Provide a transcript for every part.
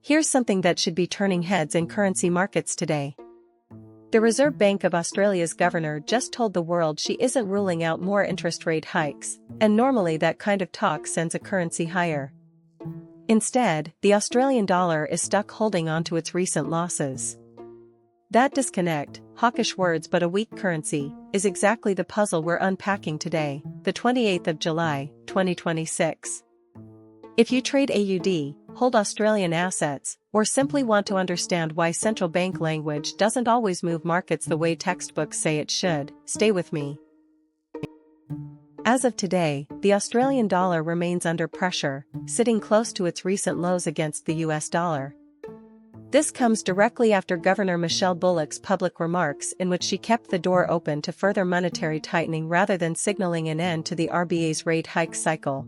Here's something that should be turning heads in currency markets today. The Reserve Bank of Australia's governor just told the world she isn't ruling out more interest rate hikes, and normally that kind of talk sends a currency higher. Instead, the Australian dollar is stuck holding on to its recent losses. That disconnect, hawkish words but a weak currency, is exactly the puzzle we're unpacking today, the 28th of July, 2026. If you trade AUD, hold Australian assets, or simply want to understand why central bank language doesn't always move markets the way textbooks say it should, stay with me. As of today, the Australian dollar remains under pressure, sitting close to its recent lows against the US dollar. This comes directly after Governor Michele Bullock's public remarks in which she kept the door open to further monetary tightening rather than signaling an end to the RBA's rate hike cycle.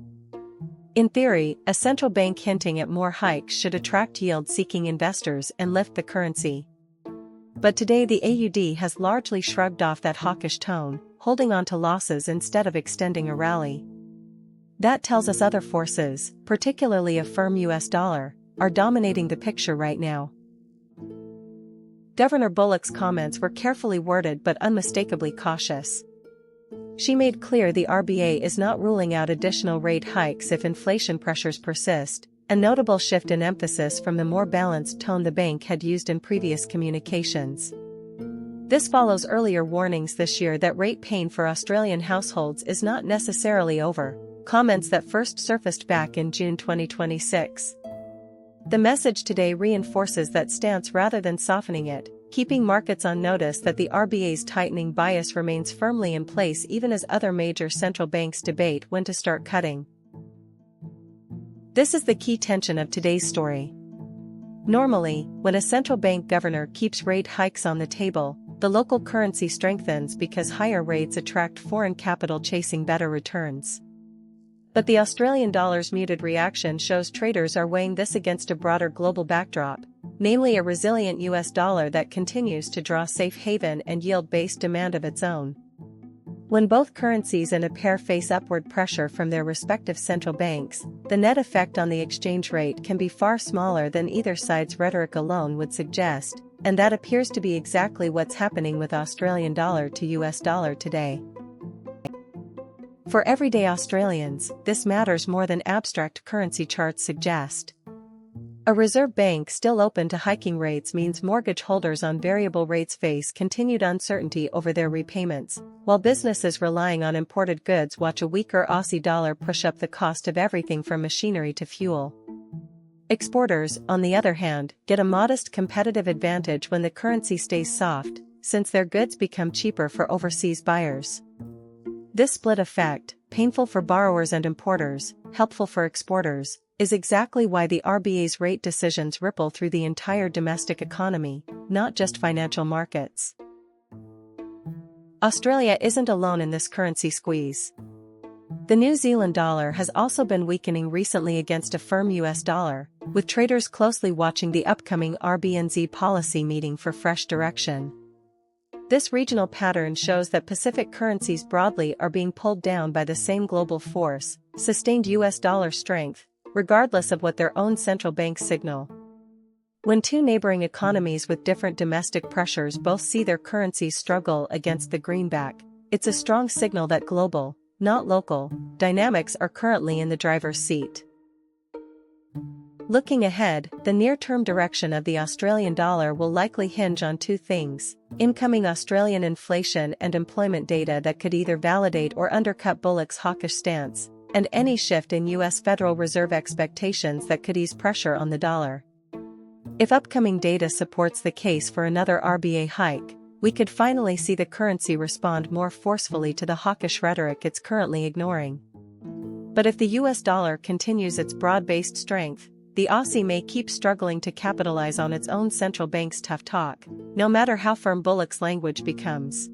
In theory, a central bank hinting at more hikes should attract yield-seeking investors and lift the currency. But today the AUD has largely shrugged off that hawkish tone, holding on to losses instead of extending a rally. That tells us other forces, particularly a firm US dollar, are dominating the picture right now. Governor Bullock's comments were carefully worded but unmistakably cautious. She made clear the RBA is not ruling out additional rate hikes if inflation pressures persist, a notable shift in emphasis from the more balanced tone the bank had used in previous communications. This follows earlier warnings this year that rate pain for Australian households is not necessarily over, comments that first surfaced back in June 2026. The message today reinforces that stance rather than softening it, keeping markets on notice that the RBA's tightening bias remains firmly in place even as other major central banks debate when to start cutting. This is the key tension of today's story. Normally, when a central bank governor keeps rate hikes on the table, the local currency strengthens because higher rates attract foreign capital chasing better returns. But the Australian dollar's muted reaction shows traders are weighing this against a broader global backdrop, namely a resilient US dollar that continues to draw safe haven and yield-based demand of its own. When both currencies in a pair face upward pressure from their respective central banks, the net effect on the exchange rate can be far smaller than either side's rhetoric alone would suggest, and that appears to be exactly what's happening with Australian dollar to US dollar today. For everyday Australians, this matters more than abstract currency charts suggest. A reserve bank still open to hiking rates means mortgage holders on variable rates face continued uncertainty over their repayments, while businesses relying on imported goods watch a weaker Aussie dollar push up the cost of everything from machinery to fuel. Exporters, on the other hand, get a modest competitive advantage when the currency stays soft, since their goods become cheaper for overseas buyers. This split effect, painful for borrowers and importers, helpful for exporters, is exactly why the RBA's rate decisions ripple through the entire domestic economy, not just financial markets. Australia isn't alone in this currency squeeze. The New Zealand dollar has also been weakening recently against a firm US dollar, with traders closely watching the upcoming RBNZ policy meeting for fresh direction. This regional pattern shows that Pacific currencies broadly are being pulled down by the same global force, sustained US dollar strength, regardless of what their own central banks signal. When two neighboring economies with different domestic pressures both see their currencies struggle against the greenback, it's a strong signal that global, not local, dynamics are currently in the driver's seat. Looking ahead, the near-term direction of the Australian dollar will likely hinge on two things: incoming Australian inflation and employment data that could either validate or undercut Bullock's hawkish stance, and any shift in US Federal Reserve expectations that could ease pressure on the dollar. If upcoming data supports the case for another RBA hike, we could finally see the currency respond more forcefully to the hawkish rhetoric it's currently ignoring. But if the US dollar continues its broad-based strength, the Aussie may keep struggling to capitalize on its own central bank's tough talk, no matter how firm Bullock's language becomes.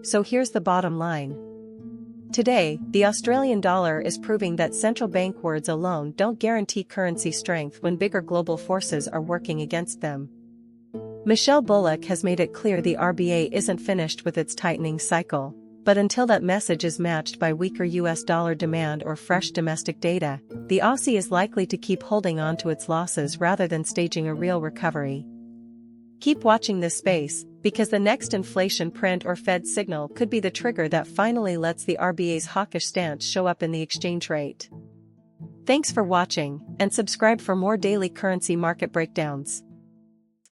So here's the bottom line. Today, the Australian dollar is proving that central bank words alone don't guarantee currency strength when bigger global forces are working against them. Michele Bullock has made it clear the RBA isn't finished with its tightening cycle, But until that message is matched by weaker US dollar demand or fresh domestic data, the Aussie is likely to keep holding on to its losses rather than staging a real recovery. Keep watching this space, because the next inflation print or Fed signal could be the trigger that finally lets the RBA's hawkish stance show up in the exchange rate. Thanks for watching, and subscribe for more daily currency market breakdowns.